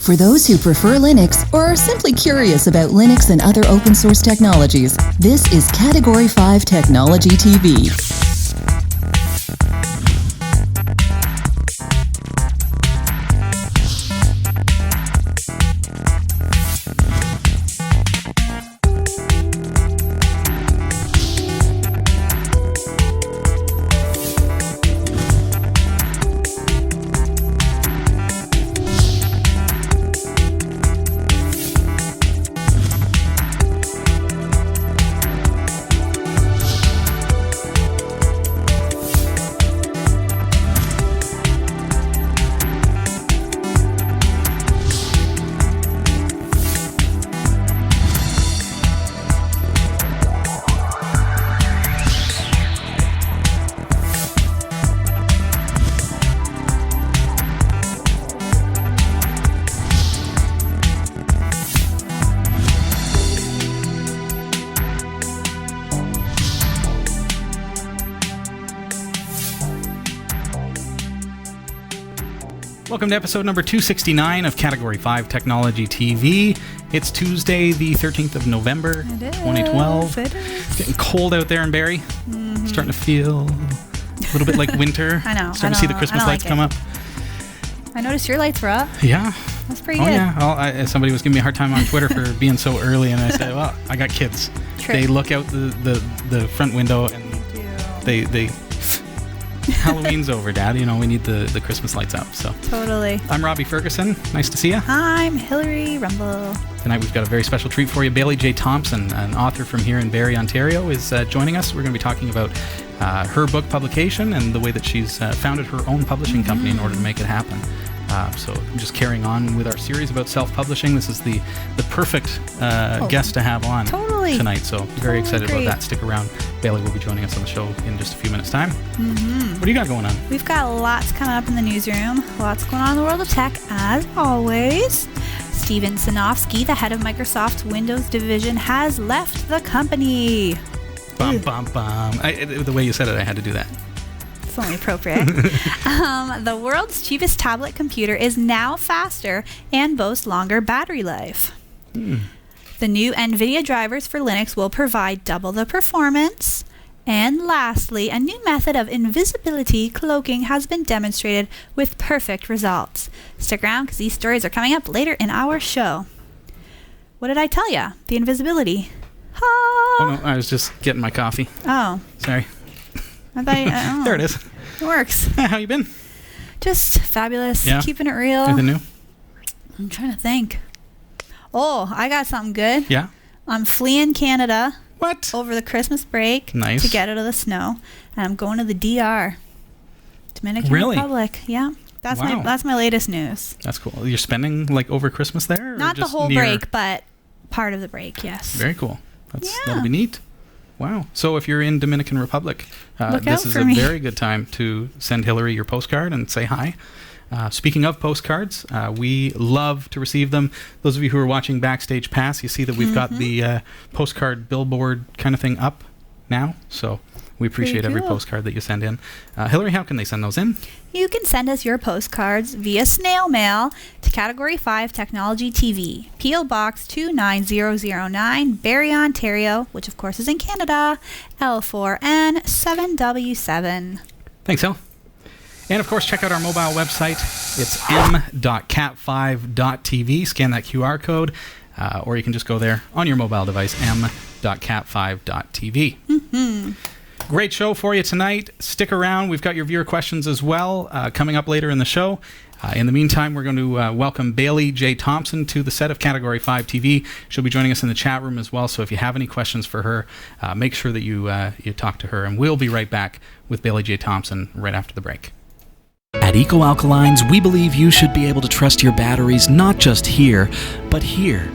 For those who prefer Linux or are simply curious about Linux and other open source technologies, this is Category 5 Technology TV. Welcome to episode number 269 of Category 5 Technology TV. It's Tuesday, the 13th of November, 2012. It is. It's getting cold out there in Barrie. Mm-hmm. Starting to feel a little bit like winter. I know. Starting to see the Christmas lights come up. I noticed your lights were up. Yeah. That's pretty good. Yeah. Well, somebody was giving me a hard time on Twitter for being so early, and I said, well, I got kids. True. They look out the front window, and they Halloween's over, Dad. You know, we need the Christmas lights up. So Totally. I'm Robbie Ferguson. Nice to see you. I'm Hillary Rumble. Tonight we've got a very special treat for you. Bailey J Thompson, an author from here in Barrie, Ontario, is joining us. We're going to be talking about her book publication and the way that she's founded her own publishing company in order to make it happen. So just carrying on with our series about self-publishing. This is the perfect guest to have on tonight. So very excited about that. Stick around. Bailey will be joining us on the show in just a few minutes' time. What do you got going on? We've got lots coming up in the newsroom. Lots going on in the world of tech, as always. Steven Sinofsky, the head of Microsoft's Windows division, has left the company. Bum, bum, bum. The way you said it, I had to do that. It's only appropriate. The world's cheapest tablet computer is now faster and boasts longer battery life. The new NVIDIA drivers for Linux will provide double the performance. And lastly, a new method of invisibility cloaking has been demonstrated with perfect results. Stick around because these stories are coming up later in our show. What did I tell you? The invisibility. Oh, no, I was just getting my coffee. Oh. Sorry. I thought there it is. It works. How you been? Just fabulous. Yeah. Keeping it real. Anything new? I'm trying to think. Oh, I got something good. Yeah? I'm fleeing Canada. What? Over the Christmas break. Nice. To get out of the snow. And I'm going to the DR. Dominican Republic. Yeah. That's my latest news. That's cool. You're spending like over Christmas there? Or Not just the whole near? break, but part of the break, yes. Very cool. That'll be neat. Wow. So if you're in Dominican Republic, this is a very good time to send Hillary your postcard and say hi. Speaking of postcards, we love to receive them. Those of you who are watching Backstage Pass, you see that we've got the postcard billboard kind of thing up now. So we appreciate every postcard that you send in. Hillary, how can they send those in? You can send us your postcards via snail mail to Category 5 Technology TV, P.O. Box 29009, Barrie, Ontario, which of course is in Canada, L4N 7W7. Thanks, Hill. And of course, check out our mobile website. It's m.cat5.tv. Scan that QR code, or you can just go there on your mobile device, m.cat5.tv. Great show for you tonight. Stick around. We've got your viewer questions as well coming up later in the show. In the meantime, we're going to welcome Bailey J Thompson to the set of Category 5 TV. She'll be joining us in the chat room as well, so if you have any questions for her, make sure that you talk to her, and we'll be right back with Bailey J Thompson right after the break. At Eco Alkalines, we believe you should be able to trust your batteries not just here, but here,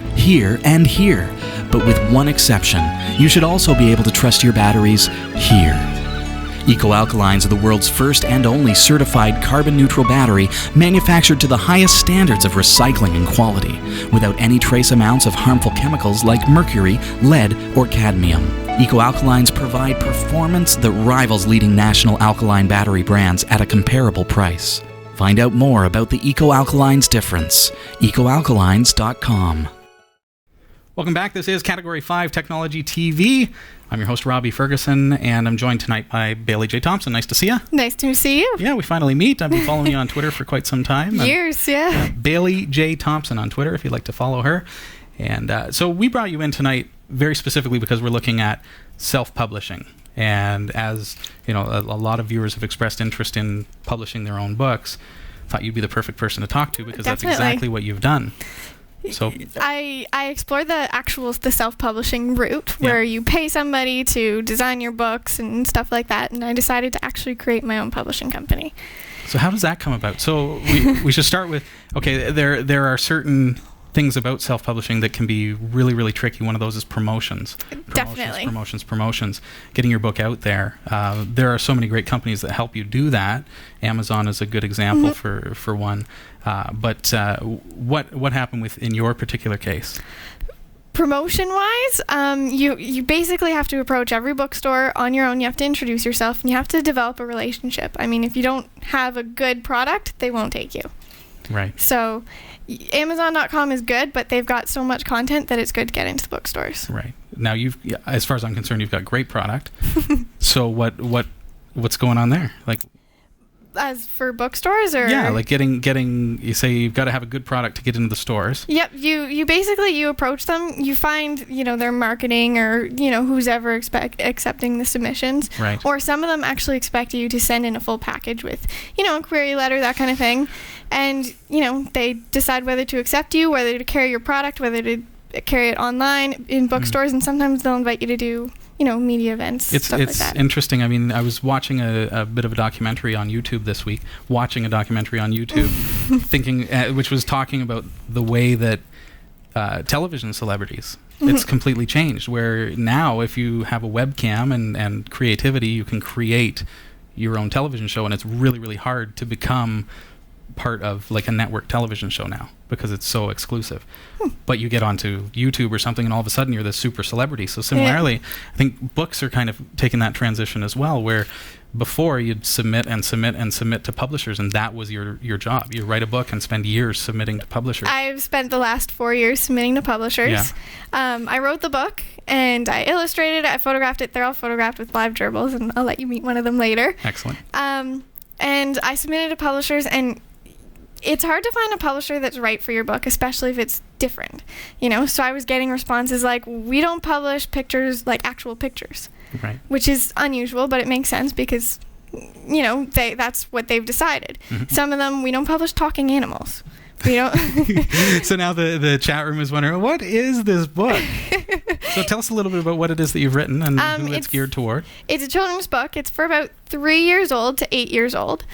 and here. But with one exception, you should also be able to trust your batteries here. Eco Alkalines are the world's first and only certified carbon-neutral battery manufactured to the highest standards of recycling and quality, without any trace amounts of harmful chemicals like mercury, lead, or cadmium. Eco Alkalines provide performance that rivals leading national alkaline battery brands at a comparable price. Find out more about the Eco-Alkalines difference. EcoAlkalines.com. Welcome back. This is Category 5 Technology TV. I'm your host, Robbie Ferguson, and I'm joined tonight by Bailey J Thompson. Nice to see you. Nice to see you. Yeah, we finally meet. I've been following you on Twitter for quite some time. Years, yeah. Bailey J Thompson on Twitter, if you'd like to follow her. And so we brought you in tonight very specifically because we're looking at self-publishing. And as you know, a lot of viewers have expressed interest in publishing their own books. Thought you'd be the perfect person to talk to because Definitely. that's exactly what you've done. So I explored the self-publishing route where you pay somebody to design your books and stuff like that, and I decided to actually create my own publishing company. So how does that come about? So we should start with, okay, there are certain things about self-publishing that can be really, really tricky. One of those is promotions. Definitely. Promotions. Getting your book out there. There are so many great companies that help you do that. Amazon is a good example for one. But what happened in your particular case? Promotion-wise, you basically have to approach every bookstore on your own. You have to introduce yourself, and you have to develop a relationship. I mean, if you don't have a good product, they won't take you. Right. So Amazon.com is good, but they've got so much content that it's good to get into the bookstores. Right. Now, as far as I'm concerned, you've got great product. So what's going on there? Like, as for bookstores, or yeah, like getting you say you've got to have a good product to get into the stores. Yep, you basically approach them, you find their marketing or who's ever accepting the submissions, right? Or some of them actually expect you to send in a full package with a query letter, that kind of thing, and they decide whether to accept you, whether to carry your product, whether to carry it online in bookstores, and sometimes they'll invite you to do media events, stuff like that. It's interesting. I mean, I was watching a bit of a documentary on YouTube this week, thinking, which was talking about the way that television celebrities, it's completely changed, where now if you have a webcam and creativity, you can create your own television show, and it's really, really hard to become part of like a network television show now because it's so exclusive. But you get onto YouTube or something and all of a sudden you're this super celebrity. So similarly, I think books are kind of taking that transition as well, where before you'd submit to publishers, and that was your job. You write a book and spend years submitting to publishers. I've spent the last 4 years submitting to publishers. Yeah. I wrote the book and I illustrated it, I photographed it. They're all photographed with live gerbils, and I'll let you meet one of them later. Excellent. And I submitted to publishers, and it's hard to find a publisher that's right for your book, especially if it's different, So I was getting responses like, we don't publish pictures, like actual pictures, right? Which is unusual, but it makes sense because, that's what they've decided. Some of them, we don't publish talking animals. We don't. So now the chat room is wondering, what is this book? So tell us a little bit about what it is that you've written and who it's geared toward. It's a children's book. It's for about 3 years old to 8 years old.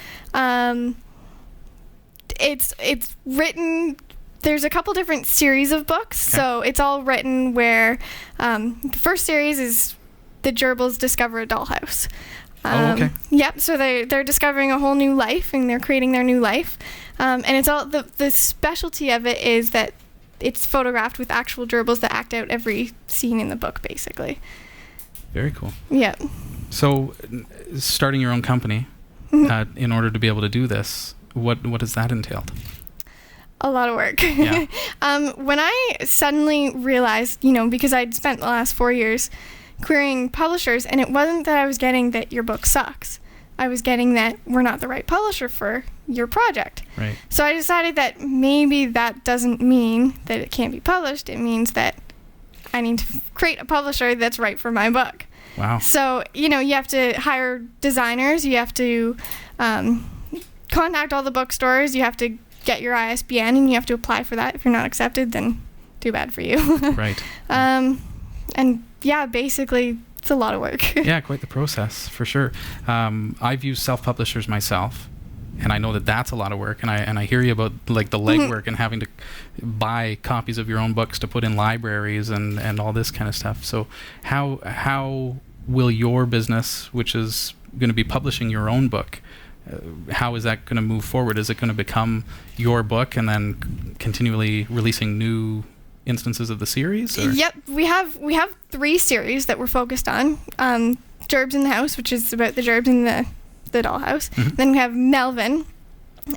It's written, there's a couple different series of books, so it's all written where the first series is the gerbils discover a dollhouse. Okay. Yep, so they're discovering a whole new life, and they're creating their new life. And it's all, the specialty of it is that it's photographed with actual gerbils that act out every scene in the book, basically. Very cool. Yeah. So starting your own company, in order to be able to do this, what does that entail? A lot of work. Yeah. When I suddenly realized, because I'd spent the last 4 years querying publishers, and it wasn't that I was getting that your book sucks. I was getting that we're not the right publisher for your project. Right. So I decided that maybe that doesn't mean that it can't be published. It means that I need to create a publisher that's right for my book. Wow. So, you have to hire designers. You have to contact all the bookstores. You have to get your ISBN, and you have to apply for that. If you're not accepted, then too bad for you. Right. And yeah, basically, it's a lot of work. Yeah, quite the process, for sure. I've used self-publishers myself, and I know that that's a lot of work. And I hear you about like the legwork and having to buy copies of your own books to put in libraries and all this kind of stuff. So how will your business, which is going to be publishing your own book, how is that going to move forward? Is it going to become your book and then continually releasing new instances of the series? Or? Yep, we have 3 series that we're focused on. Gerbs in the House, which is about the gerbs in the dollhouse. Then we have Melvin,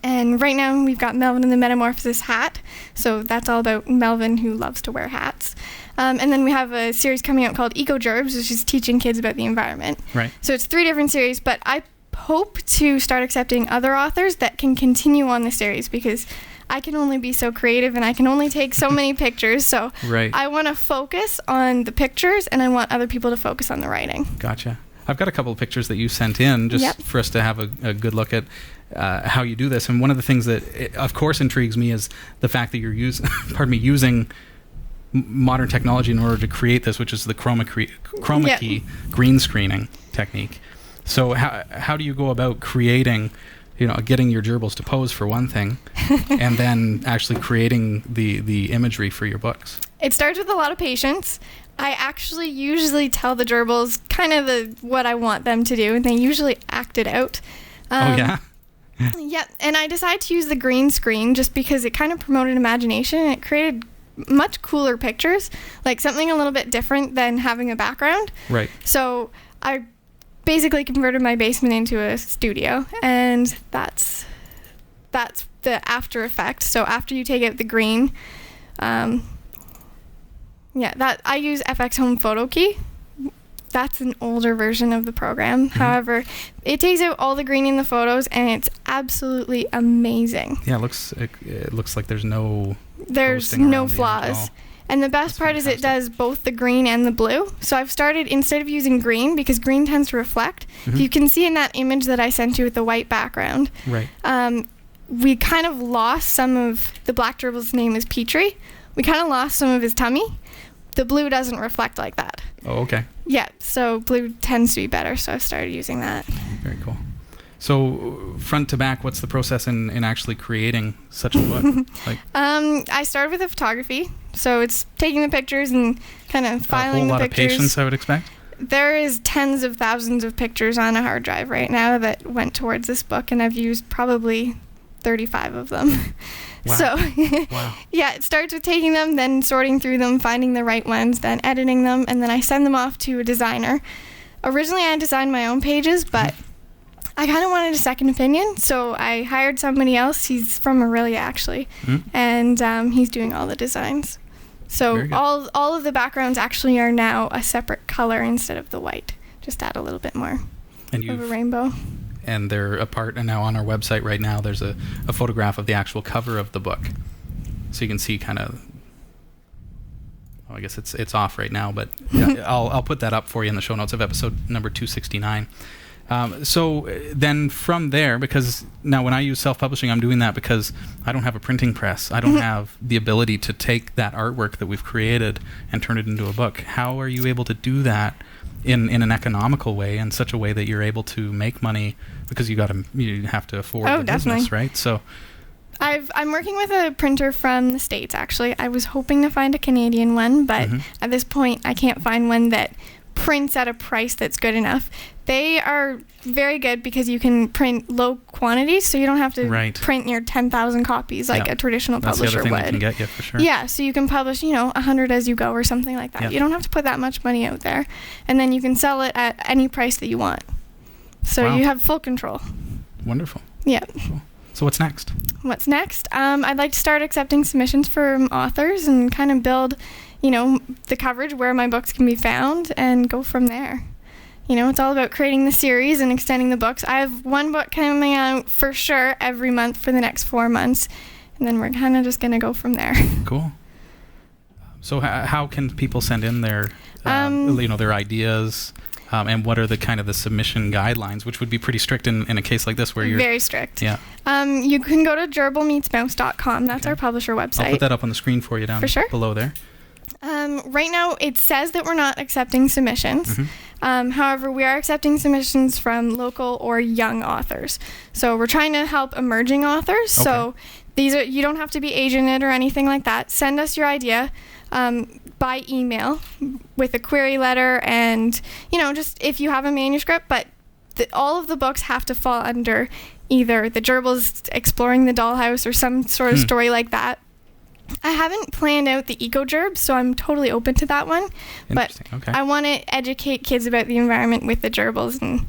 And right now we've got Melvin and the Metamorphosis hat. So that's all about Melvin, who loves to wear hats. And then we have a series coming out called Eco Gerbs, which is teaching kids about the environment. Right. So it's 3 different series, but I hope to start accepting other authors that can continue on the series, because I can only be so creative and I can only take so many pictures. So Right. I want to focus on the pictures, and I want other people to focus on the writing. Gotcha. I've got a couple of pictures that you sent in just Yep. for us to have a good look at how you do this. And one of the things that, of course, intrigues me is the fact that you're using modern technology in order to create this, which is the chroma key green screening technique. So how do you go about creating, getting your gerbils to pose for one thing, and then actually creating the imagery for your books? It starts with a lot of patience. I actually usually tell the gerbils kind of what I want them to do, and they usually act it out. Oh, yeah? Yeah, and I decided to use the green screen just because it kind of promoted imagination, and it created much cooler pictures, like something a little bit different than having a background. Right. So I basically converted my basement into a studio, and that's the after effect. So after you take out the green, that I use FX Home Photo Key. That's an older version of the program. Mm-hmm. However, it takes out all the green in the photos, and it's absolutely amazing. Yeah, it looks like there's no There's no flaws. And the best part is it does both the green and the blue. So I've started, instead of using green, because green tends to reflect, you can see in that image that I sent you with the white background, Right. We kind of lost some of, the black gerbil's name is Petrie. We kind of lost some of his tummy. The blue doesn't reflect like that. Oh, okay. Yeah, so blue tends to be better, so I've started using that. Very cool. So front to back, what's the process in actually creating such a book? I started with the photography, so it's taking the pictures and kind of filing the pictures. A whole lot of patience, I would expect. There is tens of thousands of pictures on a hard drive right now that went towards this book, and I've used probably 35 of them. Wow. So, Wow. yeah, it starts with taking them, then sorting through them, finding the right ones, then editing them, and then I send them off to a designer. Originally, I designed my own pages, but I kind of wanted a second opinion, so I hired somebody else. He's from Aurelia, actually, and he's doing all the designs. So all of the backgrounds actually are now a separate color instead of the white. Just add a little bit more of a rainbow. And they're apart, and now on our website right now there's a photograph of the actual cover of the book, so you can see kind of, I guess it's off right now, but yeah, I'll put that up for you in the show notes of episode number 269. So then from there, because now when I use self-publishing, I'm doing that because I don't have a printing press. I don't have the ability to take that artwork that we've created and turn it into a book. How are you able to do that in an economical way, in such a way that you're able to make money, because you have to afford the business, right? So I'm working with a printer from the States, actually. I was hoping to find a Canadian one, but at this point I can't find one that prints at a price that's good enough. They are very good because you can print low quantities, so you don't have to print your 10,000 copies like a traditional publisher would. That's the other thing that can get you, for sure. Yeah, so you can publish, 100 as you go or something like that. You don't have to put that much money out there. And then you can sell it at any price that you want. So you have full control. Wonderful. Yeah. Cool. So what's next? What's next? I'd like to start accepting submissions from authors and kind of build, the coverage where my books can be found and go from there. It's all about creating the series and extending the books. I have one book coming out for sure every month for the next 4 months, and then we're kind of just going to go from there. Cool. So how can people send in their ideas, and what are the kind of the submission guidelines, which would be pretty strict in a case like this where you're... Very strict. Yeah. You can go to gerbilmeetsmouse.com. That's our publisher website. I'll put that up on the screen for you down below there. Right now, it says that we're not accepting submissions. However, we are accepting submissions from local or young authors. So we're trying to help emerging authors. Okay. So you don't have to be agented or anything like that. Send us your idea by email with a query letter, and just if you have a manuscript. But all of the books have to fall under either the Gerbils exploring the dollhouse or some sort of story like that. I haven't planned out the Eco Gerb, so I'm totally open to that one. But I want to educate kids about the environment with the gerbils, and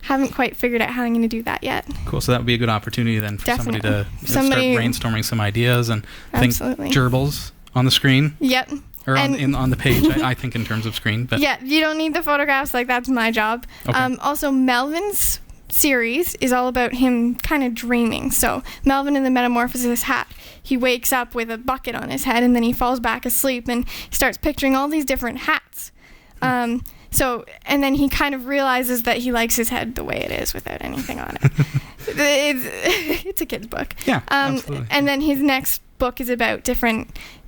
haven't quite figured out how I'm going to do that yet. Cool. So that would be a good opportunity then for somebody to start brainstorming some ideas and Absolutely. think gerbils on the screen. Yep. Or on the page, I think in terms of screen. But yeah, you don't need the photographs. Like, that's my job. Okay. Also, Melvin's series is all about him kind of dreaming. So Melvin in the Metamorphosis hat, he wakes up with a bucket on his head and then he falls back asleep and he starts picturing all these different hats. And then he kind of realizes that he likes his head the way it is without anything on it. It's a kid's book. Yeah, absolutely. And then his next book is about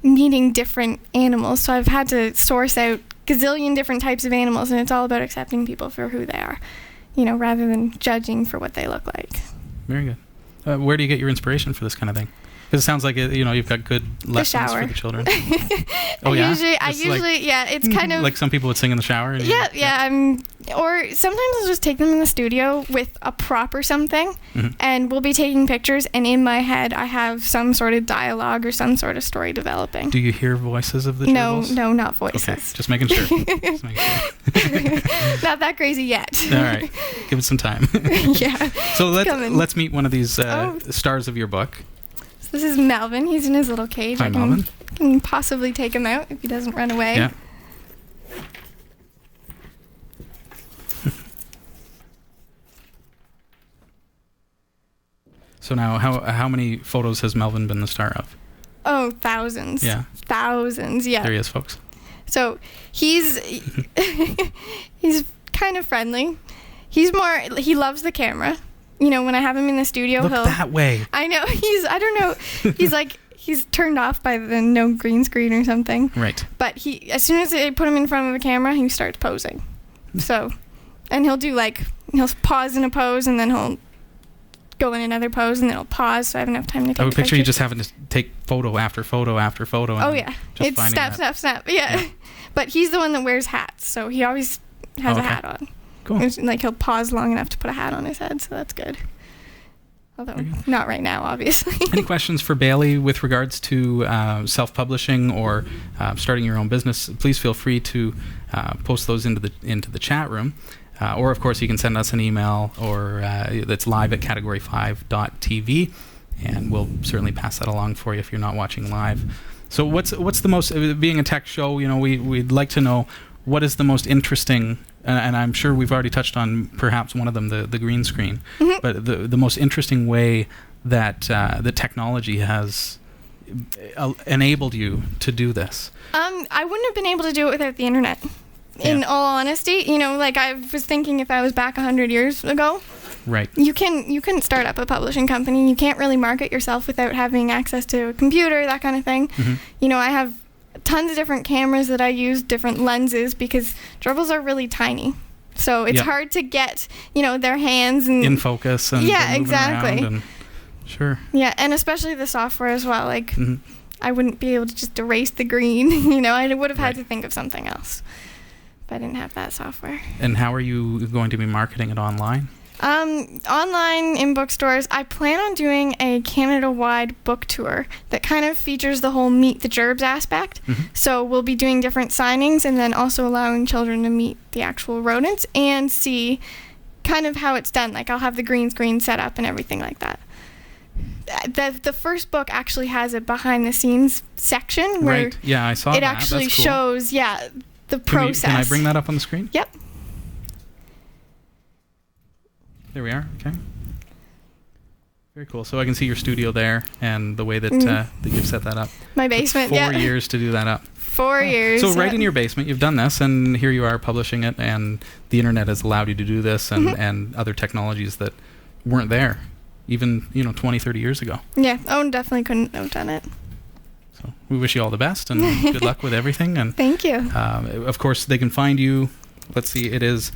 meeting different animals. So I've had to source out gazillion different types of animals, and it's all about accepting people for who they are, rather than judging for what they look like. Very good. Where do you get your inspiration for this kind of thing? Because it sounds like you've got good lessons for the children. Oh yeah. I usually, it's kind of like some people would sing in the shower. or sometimes I'll just take them in the studio with a prop or something, and we'll be taking pictures. And in my head, I have some sort of dialogue or some sort of story developing. Do you hear voices of the gerbils? No, not voices. Okay, just making sure. Not that crazy yet. All right, give it some time. Yeah. So let's meet one of these stars of your book. This is Melvin. He's in his little cage. Hi, Melvin. I can possibly take him out if he doesn't run away. Yeah. So now, how many photos has Melvin been the star of? Oh, thousands. Yeah. Thousands, yeah. There he is, folks. So he's kind of friendly. He loves the camera. When I have him in the studio, Look that way. I know. He's turned off by the no green screen or something. Right. But as soon as I put him in front of the camera, he starts posing. So, and he'll pause in a pose and then he'll go in another pose and then he'll pause so I have enough time to take I would picture picture. you just having to take photo after photo after photo. Oh yeah. It's snap. Yeah. But he's the one that wears hats, so he always has a hat on. Cool. He'll pause long enough to put a hat on his head, so that's good. Although not right now, obviously. Any questions for Bailey with regards to self-publishing or starting your own business? Please feel free to post those into the chat room, or of course you can send us an email or that's live at category5.tv, and we'll certainly pass that along for you if you're not watching live. So what's the most, being a tech show, we'd like to know what is the most interesting, and I'm sure we've already touched on perhaps one of them, the green screen, but the most interesting way that the technology has enabled you to do this? I wouldn't have been able to do it without the internet. In all honesty, I was thinking if I was back 100 years ago, right? You couldn't start up a publishing company. You can't really market yourself without having access to a computer, that kind of thing. I have tons of different cameras that I use, different lenses, because gerbils are really tiny. So it's hard to get, their hands and in focus and exactly. And sure. Yeah, and especially the software as well. I wouldn't be able to just erase the green. I would have had to think of something else if I didn't have that software. And how are you going to be marketing it online? Online in bookstores. I plan on doing a Canada-wide book tour that kind of features the whole Meet the Gerbs aspect. So we'll be doing different signings and then also allowing children to meet the actual rodents and see kind of how it's done. I'll have the green screen set up and everything like that. The first book actually has a behind-the-scenes section where I saw that. It actually That's cool. shows, the process. Can I bring that up on the screen? Yep. There we are. Okay. Very cool. So I can see your studio there and the way that you've set that up. My basement. 4 years to do that up. 4 years. So right in your basement, you've done this, and here you are publishing it, and the internet has allowed you to do this, and other technologies that weren't there, even 20, 30 years ago. Yeah. Owen definitely couldn't have done it. So we wish you all the best and good luck with everything. And thank you. Of course, they can find you. Let's see. It is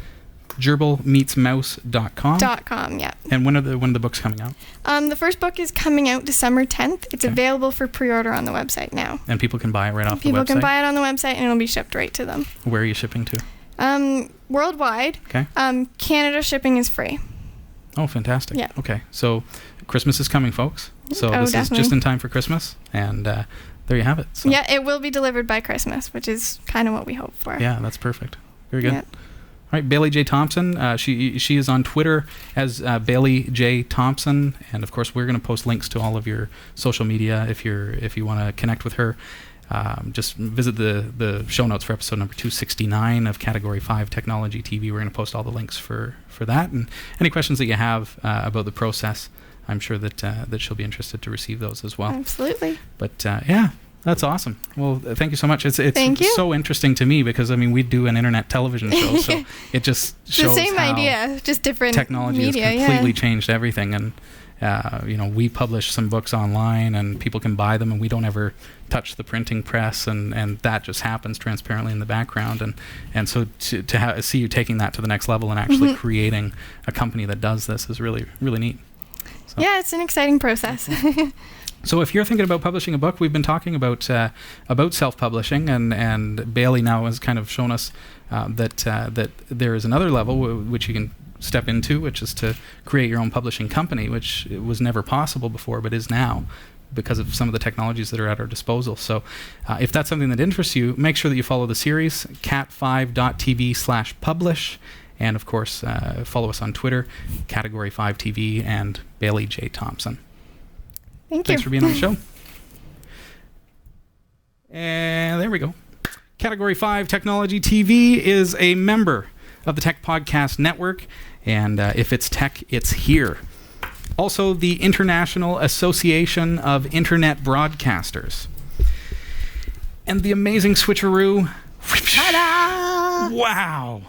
gerbilmeetsmouse.com. .com, yeah. And when are the books coming out? The first book is coming out December 10th. It's available for pre-order on the website now. And people can buy it right off the website? People can buy it on the website and it'll be shipped right to them. Where are you shipping to? Worldwide. Okay. Canada shipping is free. Oh, fantastic. Yeah. Okay. So Christmas is coming, folks. So this definitely. is just in time for Christmas. And there you have it. So. Yeah, it will be delivered by Christmas, which is kind of what we hope for. Yeah, that's perfect. Very good. Yep. right, Bailey J Thompson. She is on Twitter as Bailey J Thompson, and of course we're going to post links to all of your social media if you want to connect with her. Just visit the show notes for episode number 269 of Category 5 Technology TV. We're going to post all the links for that, and any questions that you have about the process, I'm sure that she'll be interested to receive those as well. Absolutely. But yeah. That's awesome. Well, thank you so much. It's Thank you. so interesting to me because, I mean, we do an internet television show, so it just shows the same how idea, just different technology media, has completely changed everything. And, we publish some books online and people can buy them and we don't ever touch the printing press and that just happens transparently in the background. And so to see you taking that to the next level and actually creating a company that does this is really, really neat. So. Yeah, it's an exciting process. So if you're thinking about publishing a book, we've been talking about self-publishing, and Bailey now has kind of shown us that there is another level which you can step into, which is to create your own publishing company, which was never possible before, but is now because of some of the technologies that are at our disposal. So if that's something that interests you, make sure that you follow the series, cat5.tv/publish, and of course follow us on Twitter, Category 5 TV, and Bailey J Thompson. Thanks for being on the show. And there we go. Category 5 Technology TV is a member of the Tech Podcast Network, and if it's tech, it's here. Also, the International Association of Internet Broadcasters. And the amazing switcheroo. Ta-da! Wow.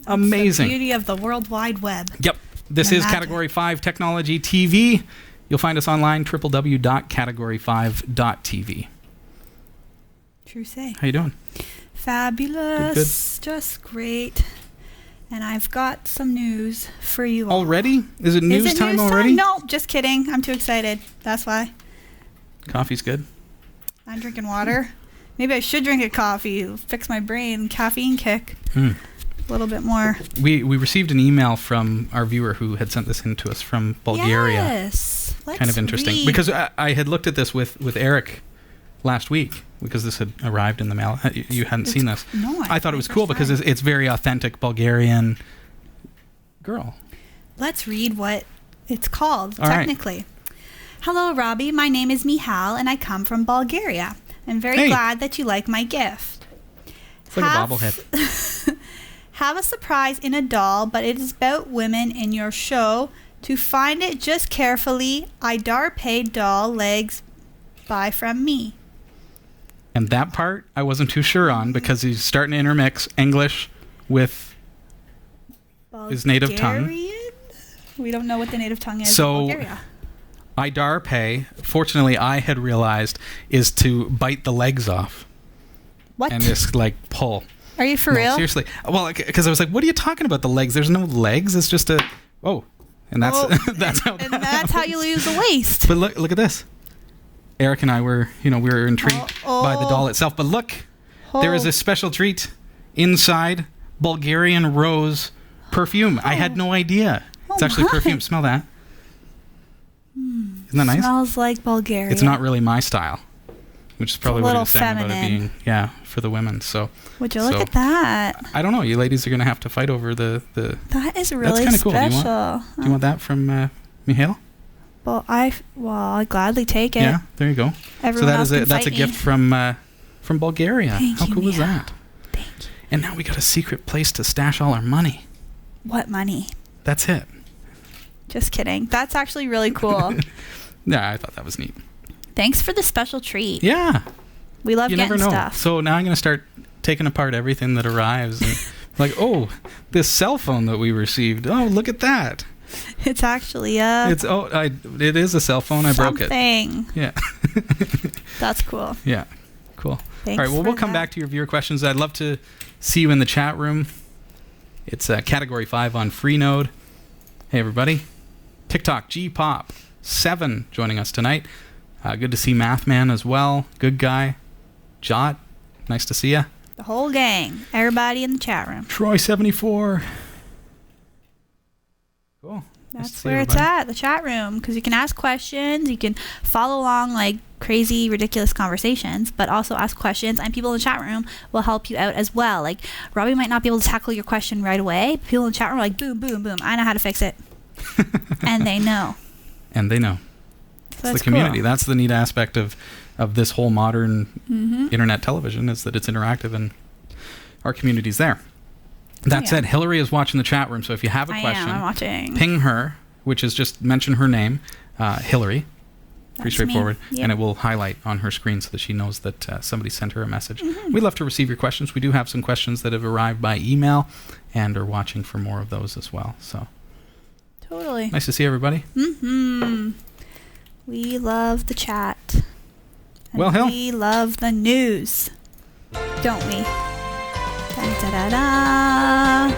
Amazing. The beauty of the World Wide Web. Yep. This is Category 5 Technology TV. You'll find us online, www.category5.tv. True say. How you doing? Fabulous. Good. Just great. And I've got some news for you all. Already? Is it news time already? No, just kidding. I'm too excited. That's why. Coffee's good. I'm drinking water. Maybe I should drink a coffee. Fix my brain. Caffeine kick. A little bit more. We received an email from our viewer who had sent this in to us from Bulgaria. Yes. Kind of interesting. Because I had looked at this with Eric last week because this had arrived in the mail. You hadn't seen this. No. I thought it was cool because it's very authentic Bulgarian girl. Let's read what it's called, All technically. Right. Hello, Robbie. My name is Mihal, and I come from Bulgaria. I'm very glad that you like my gift. It's like a bobblehead. Have a surprise in a doll, but it is about women in your show. To find it, just carefully, Idarpe doll legs buy from me. And that part I wasn't too sure on because he's starting to intermix English with his native tongue. We don't know what the native tongue is so, in Bulgaria. Idarpe, fortunately I had realized, is to bite the legs off. What? And just like pull. Are you for real? Seriously. Well, because I was like, what are you talking about, the legs? There's no legs. It's just a... Oh. And that's that's how you lose the waist. But look at this. Eric and I were intrigued by the doll itself. But look, there is a special treat inside Bulgarian rose perfume. I had no idea. It's actually perfume. Smell that. Isn't that nice? Smells like Bulgaria. It's not really my style, which is probably what he was saying feminine. about it being, for the women. So would you look at that? I don't know. You ladies are going to have to fight over the. That is really that's special. Cool. Do you want that from Mihail? Well, I'd gladly take it. Yeah, there you go. Everyone so that's a gift from Bulgaria. How cool is that? Thank you. And now we got a secret place to stash all our money. What money? That's it. Just kidding. That's actually really cool. Yeah, I thought that was neat. Thanks for the special treat. Yeah. We love getting never know. stuff. So now I'm going to start taking apart everything that arrives. And like, oh, this cell phone that we received. Oh, look at that. It's actually it is a cell phone. I broke it. Yeah. That's cool. Yeah. Cool. Thanks. All right. Well, we'll come back to your viewer questions. I'd love to see you in the chat room. It's Category 5 on Freenode. Hey, everybody. TikTok G-Pop 7 joining us tonight. Good to see Mathman as well. Good guy. Jot, nice to see ya. The whole gang. Everybody in the chat room. Troy 74. Cool. That's where it's at, the chat room, because you can ask questions, you can follow along like crazy, ridiculous conversations, but also ask questions, and people in the chat room will help you out as well. Like, Robbie might not be able to tackle your question right away. People in the chat room are like, boom, boom, boom, I know how to fix it. And they know. And they know. So it's the community. Cool. That's the neat aspect of this whole modern internet television, is that it's interactive and our community's there. That said, Hillary is watching the chat room, so if you have a question, I'm watching. Ping her, which is just mention her name, Hillary. Pretty That's straightforward. me. Yep. And it will highlight on her screen so that she knows that somebody sent her a message. We'd love to receive your questions. We do have some questions that have arrived by email and are watching for more of those as well. So Totally. nice to see everybody. We love the chat. And Well, Hill. we love the news, don't we? Da-da-da-da.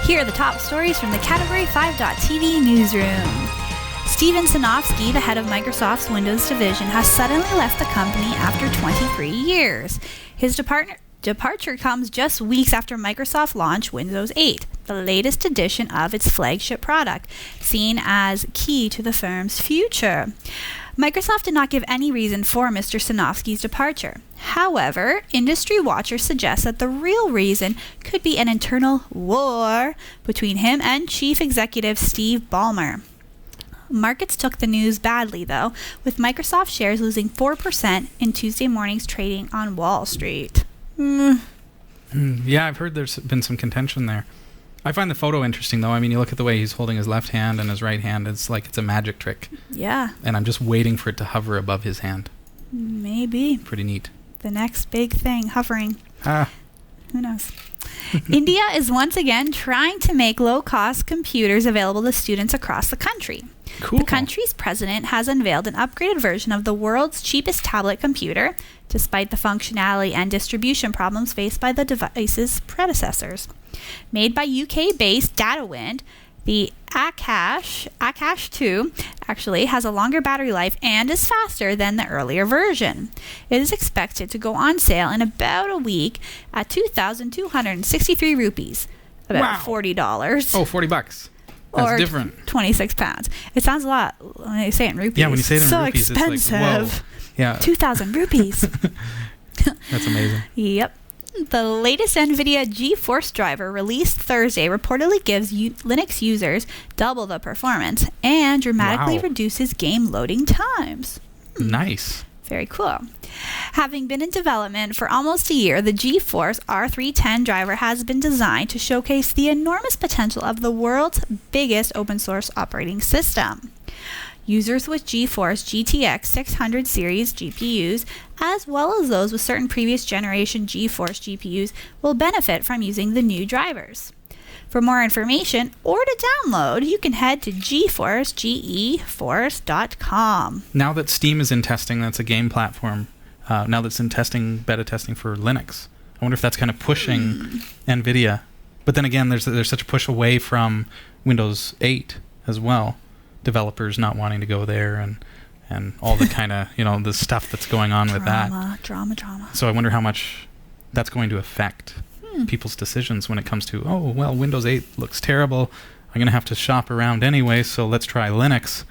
Here are the top stories from the Category 5.tv newsroom. Steven Sinofsky, the head of Microsoft's Windows division, has suddenly left the company after 23 years. His departure comes just weeks after Microsoft launched Windows 8, the latest edition of its flagship product, seen as key to the firm's future. Microsoft did not give any reason for Mr. Sinofsky's departure. However, industry watchers suggest that the real reason could be an internal war between him and Chief Executive Steve Ballmer. Markets took the news badly, though, with Microsoft shares losing 4% in Tuesday morning's trading on Wall Street. Yeah, I've heard there's been some contention there. I find the photo interesting, though. I mean, you look at the way he's holding his left hand and his right hand. It's like it's a magic trick. Yeah. And I'm just waiting for it to hover above his hand. Maybe. Pretty neat. The next big thing, hovering. Ah. Who knows? India is once again trying to make low-cost computers available to students across the country. Cool. The country's president has unveiled an upgraded version of the world's cheapest tablet computer, despite the functionality and distribution problems faced by the device's predecessors. Made by UK-based DataWind, the Akash 2 actually has a longer battery life and is faster than the earlier version. It is expected to go on sale in about a week at 2,263 rupees, about $40. Oh, $40. That's or different. 26 pounds. It sounds a lot when they say it in rupees. Yeah, when you say it in so rupees, expensive. it's like, whoa. Yeah. 2,000 rupees. That's amazing. Yep. The latest NVIDIA GeForce driver released Thursday reportedly gives Linux users double the performance and dramatically reduces game loading times. Nice. Very cool. Having been in development for almost a year, the GeForce R310 driver has been designed to showcase the enormous potential of the world's biggest open source operating system. Users with GeForce GTX 600 series GPUs, as well as those with certain previous generation GeForce GPUs, will benefit from using the new drivers. For more information or to download, you can head to geforce.com. Now that Steam is in testing, that's a game platform. Now that's in beta testing for Linux. I wonder if that's kind of pushing NVIDIA. But then again, there's such a push away from Windows 8 as well. Developers not wanting to go there and all the kind of, the stuff that's going on with that. Drama. So I wonder how much that's going to affect people's decisions when it comes to, Windows 8 looks terrible. I'm going to have to shop around anyway, so let's try Linux.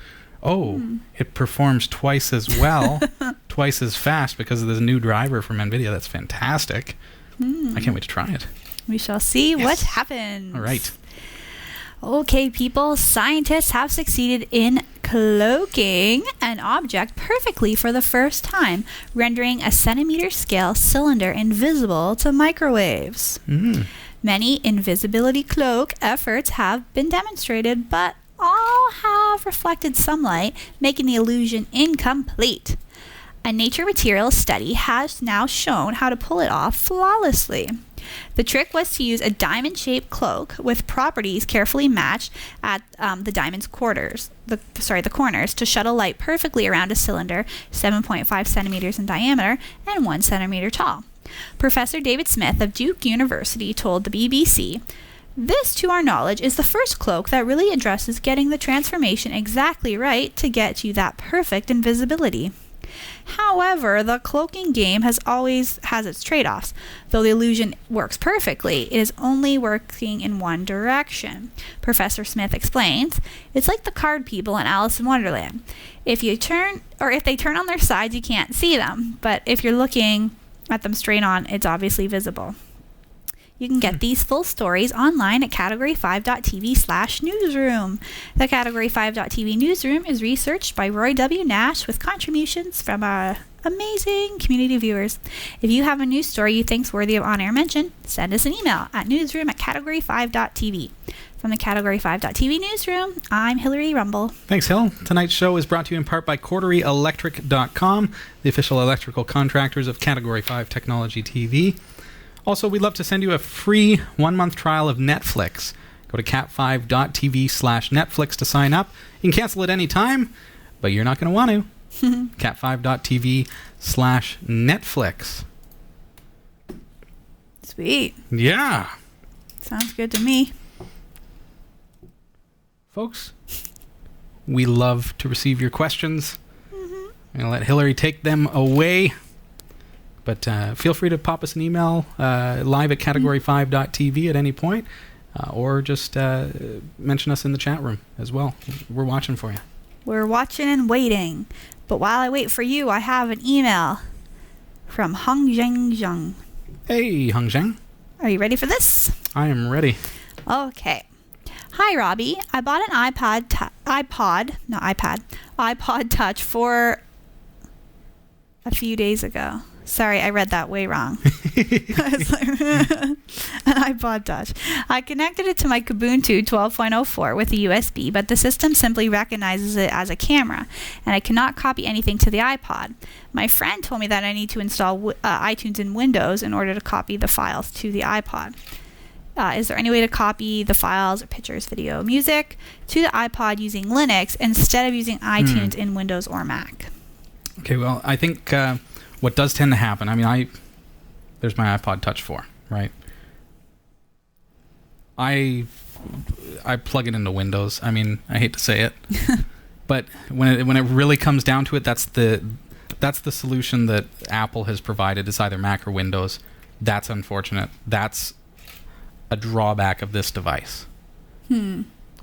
It performs twice as well, twice as fast because of this new driver from NVIDIA. That's fantastic. I can't wait to try it. We shall see what happens. All right. Okay, people, scientists have succeeded in cloaking an object perfectly for the first time, rendering a centimeter-scale cylinder invisible to microwaves. Many invisibility cloak efforts have been demonstrated, but all have reflected sunlight, making the illusion incomplete. A Nature Materials study has now shown how to pull it off flawlessly. The trick was to use a diamond-shaped cloak with properties carefully matched at the diamond's corners to shuttle light perfectly around a cylinder 7.5 centimeters in diameter and 1 centimeter tall. Professor David Smith of Duke University told the BBC, "This, to our knowledge, is the first cloak that really addresses getting the transformation exactly right to get you that perfect invisibility." However, the cloaking game has its trade-offs. Though the illusion works perfectly, it is only working in one direction. Professor Smith explains, it's like the card people in Alice in Wonderland. If they turn on their sides, you can't see them, but if you're looking at them straight on, it's obviously visible. You can get these full stories online at category5.tv/newsroom. The category5.tv newsroom is researched by Roy W. Nash with contributions from our amazing community viewers. If you have a news story you think's worthy of on-air mention, send us an email at newsroom@category5.tv. From the category5.tv newsroom, I'm Hillary Rumble. Thanks, Hill. Tonight's show is brought to you in part by CorderyElectric.com, the official electrical contractors of Category 5 Technology TV. Also, we'd love to send you a free 1-month trial of Netflix. Go to cat5.tv/Netflix to sign up. You can cancel at any time, but you're not going to want to. cat5.tv/Netflix. Sweet. Yeah. Sounds good to me. Folks, we love to receive your questions. I'm going to let Hillary take them away. But feel free to pop us an email live at category5.tv at any point, or just mention us in the chat room as well. We're watching for you. We're watching and waiting. But while I wait for you, I have an email from Hong Zheng. Hey, Hong Zheng. Are you ready for this? I am ready. Okay. Hi, Robbie. I bought an iPod Touch for a few days ago. Sorry, I read that way wrong. An iPod Touch. I connected it to my Kubuntu 12.04 with a USB, but the system simply recognizes it as a camera, and I cannot copy anything to the iPod. My friend told me that I need to install iTunes in Windows in order to copy the files to the iPod. Is there any way to copy the files or pictures, video, music to the iPod using Linux instead of using iTunes in Windows or Mac? Okay, well, I think what does tend to happen, there's my iPod Touch 4, right? I plug it into Windows. I hate to say it, but when it really comes down to it, that's the solution that Apple has provided. It's either Mac or Windows. That's unfortunate. That's a drawback of this device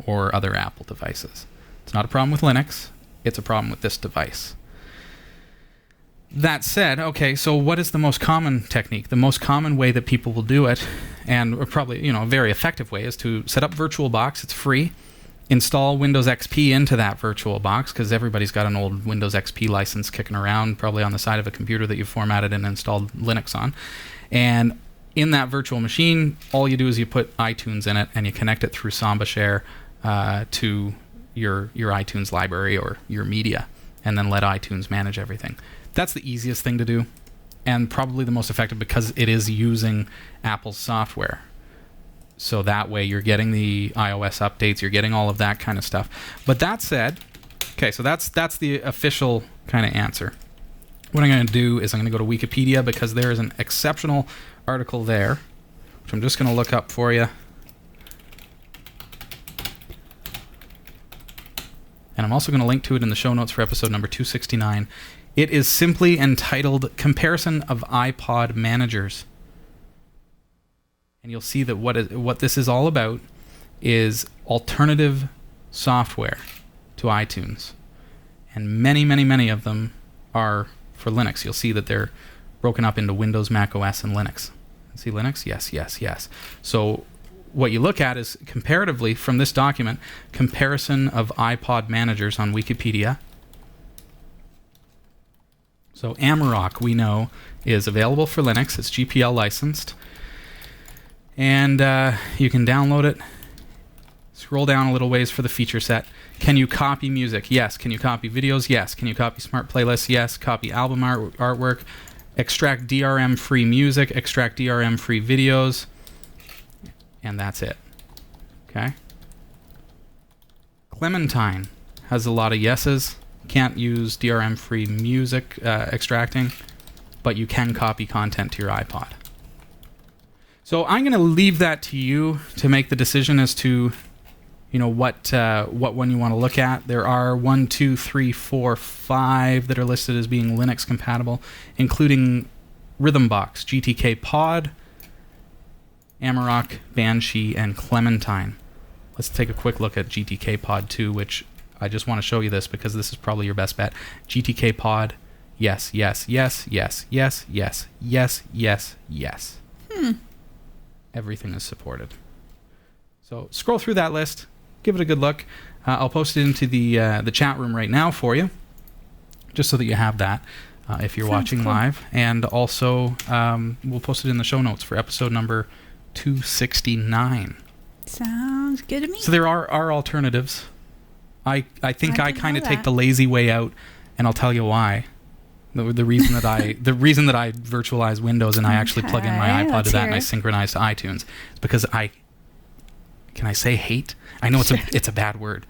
or other Apple devices. It's not a problem with Linux. It's a problem with this device. That said, okay, so what is the most common technique? The most common way that people will do it, and probably a very effective way, is to set up VirtualBox. It's free. Install Windows XP into that VirtualBox, because everybody's got an old Windows XP license kicking around, probably on the side of a computer that you formatted and installed Linux on. And in that virtual machine, all you do is you put iTunes in it, and you connect it through Samba Share to your iTunes library or your media, and then let iTunes manage everything. That's the easiest thing to do, and probably the most effective because it is using Apple's software. So that way you're getting the iOS updates, you're getting all of that kind of stuff. But that said, okay, so that's the official kind of answer. What I'm going to do is I'm going to go to Wikipedia because there is an exceptional article there, which I'm just going to look up for you. And I'm also going to link to it in the show notes for episode number 269. It is simply entitled Comparison of iPod Managers. And you'll see that what this is all about is alternative software to iTunes. And many, many, many of them are for Linux. You'll see that they're broken up into Windows, Mac OS, and Linux. See Linux? Yes, yes, yes. So what you look at is comparatively from this document, comparison of iPod managers on Wikipedia. So Amarok, we know, is available for Linux. It's GPL licensed. And you can download it. Scroll down a little ways for the feature set. Can you copy music? Yes. Can you copy videos? Yes. Can you copy smart playlists? Yes. Copy album artwork. Extract DRM-free music. Extract DRM-free videos. And that's it. Okay? Clementine has a lot of yeses. Can't use DRM-free music extracting, but you can copy content to your iPod. So I'm going to leave that to you to make the decision as to, what one you want to look at. There are 1, 2, 3, 4, 5 that are listed as being Linux compatible, including Rhythmbox, GTK Pod, Amarok, Banshee, and Clementine. Let's take a quick look at GTK Pod 2, which I just want to show you this because this is probably your best bet. GTK Pod, yes, yes, yes, yes, yes, yes, yes, yes, yes. Everything is supported. So scroll through that list, give it a good look. I'll post it into the chat room right now for you, just so that you have that if you're watching live. And also, we'll post it in the show notes for episode number 269. Sounds good to me. So there are alternatives. I think I kind of take that. the lazy way out, and I'll tell you why. The reason that I virtualize Windows and I actually plug in my iPod to that and I synchronize to iTunes is because can I say hate? I know it's a bad word.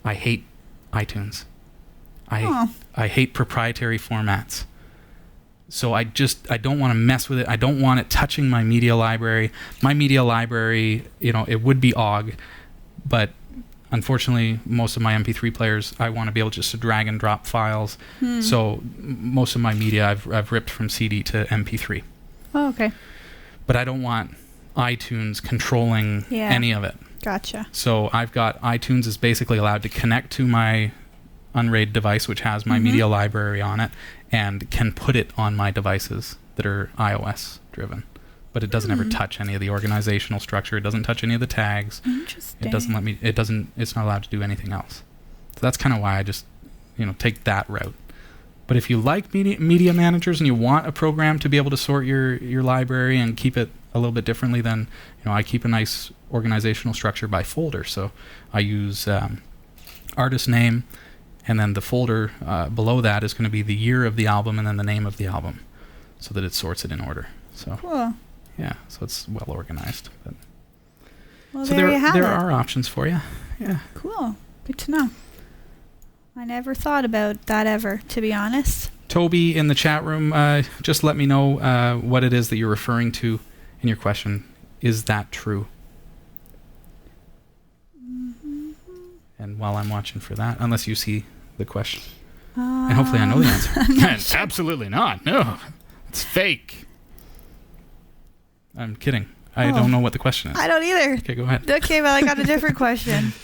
I hate iTunes. I hate proprietary formats. So I don't want to mess with it. I don't want it touching my media library. My media library, it would be OGG, but unfortunately, most of my MP3 players, I want to be able just to drag and drop files. So most of my media I've ripped from CD to MP3. Oh, okay. But I don't want iTunes controlling any of it. Gotcha. So I've got iTunes is basically allowed to connect to my Unraid device, which has my media library on it, and can put it on my devices that are iOS driven. But it doesn't ever touch any of the organizational structure. It doesn't touch any of the tags. Interesting. It's not allowed to do anything else. So that's kind of why I just, take that route. But if you like media managers and you want a program to be able to sort your library and keep it a little bit differently, then, I keep a nice organizational structure by folder. So I use artist name, and then the folder below that is going to be the year of the album and then the name of the album, so that it sorts it in order. So. Cool. Yeah, so it's well organized. But Well, so there you have there it. are options for you. Yeah. Cool. Good to know. I never thought about that ever, to be honest. Toby in the chat room, just let me know what it is that you're referring to in your question. Is that true? And while I'm watching for that, unless you see the question. And hopefully I know the answer. Absolutely not. No. It's fake. I'm kidding. I don't know what the question is. I don't either. Okay, go ahead. Okay, well, I got a different question.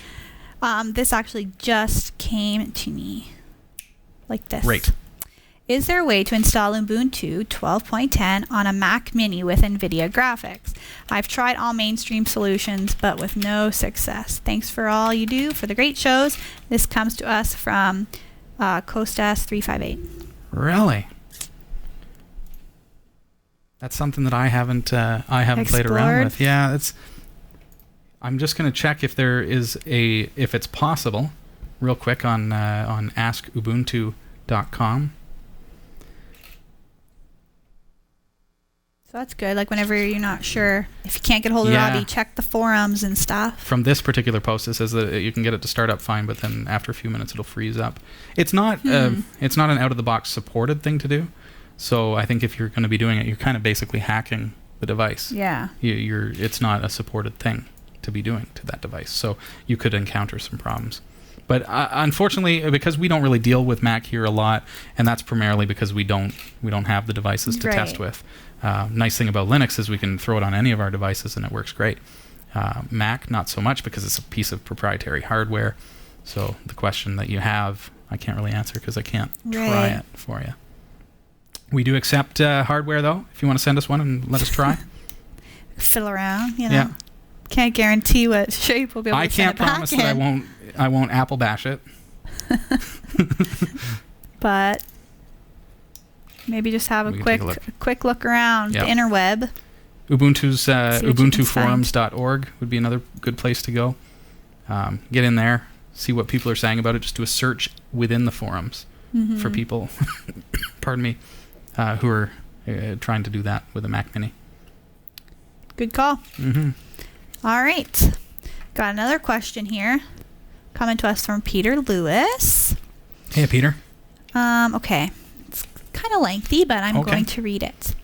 This actually just came to me like this. Great. Is there a way to install Ubuntu 12.10 on a Mac Mini with NVIDIA graphics? I've tried all mainstream solutions, but with no success. Thanks for all you do for the great shows. This comes to us from Costas 358. Really? That's something that I haven't played around with. Yeah, I'm just going to check if there is if it's possible, real quick on askubuntu.com. So that's good. Like whenever you're not sure, if you can't get hold of Robbie, check the forums and stuff. From this particular post, it says that you can get it to start up fine, but then after a few minutes it'll freeze up. It's not an out-of-the-box supported thing to do. So I think if you're going to be doing it, you're kind of basically hacking the device. Yeah. It's not a supported thing to be doing to that device. So you could encounter some problems. But unfortunately, because we don't really deal with Mac here a lot, and that's primarily because we don't have the devices to test with. Nice thing about Linux is we can throw it on any of our devices and it works great. Mac, not so much because it's a piece of proprietary hardware. So the question that you have, I can't really answer because I can't try it for you. We do accept hardware, though, if you want to send us one and let us try. Fiddle around, Yeah. Can't guarantee what shape we'll be able to send it back in. I can't promise that I won't Apple bash it. But maybe just have a quick look around the interweb. Ubuntu's ubuntuforums.org would be another good place to go. Get in there, see what people are saying about it. Just do a search within the forums for people, pardon me, who are trying to do that with a Mac Mini. Good call. Mm-hmm. All right. Got another question here coming to us from Peter Lewis. Hey, Peter. Okay. It's kind of lengthy, but I'm going to read it.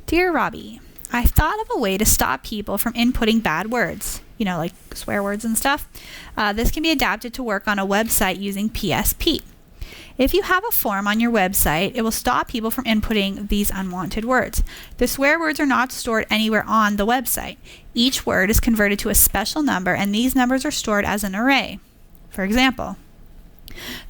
Dear Robbie, I thought of a way to stop people from inputting bad words. like swear words and stuff. This can be adapted to work on a website using PSP. If you have a form on your website, it will stop people from inputting these unwanted words. The swear words are not stored anywhere on the website. Each word is converted to a special number, and these numbers are stored as an array. For example,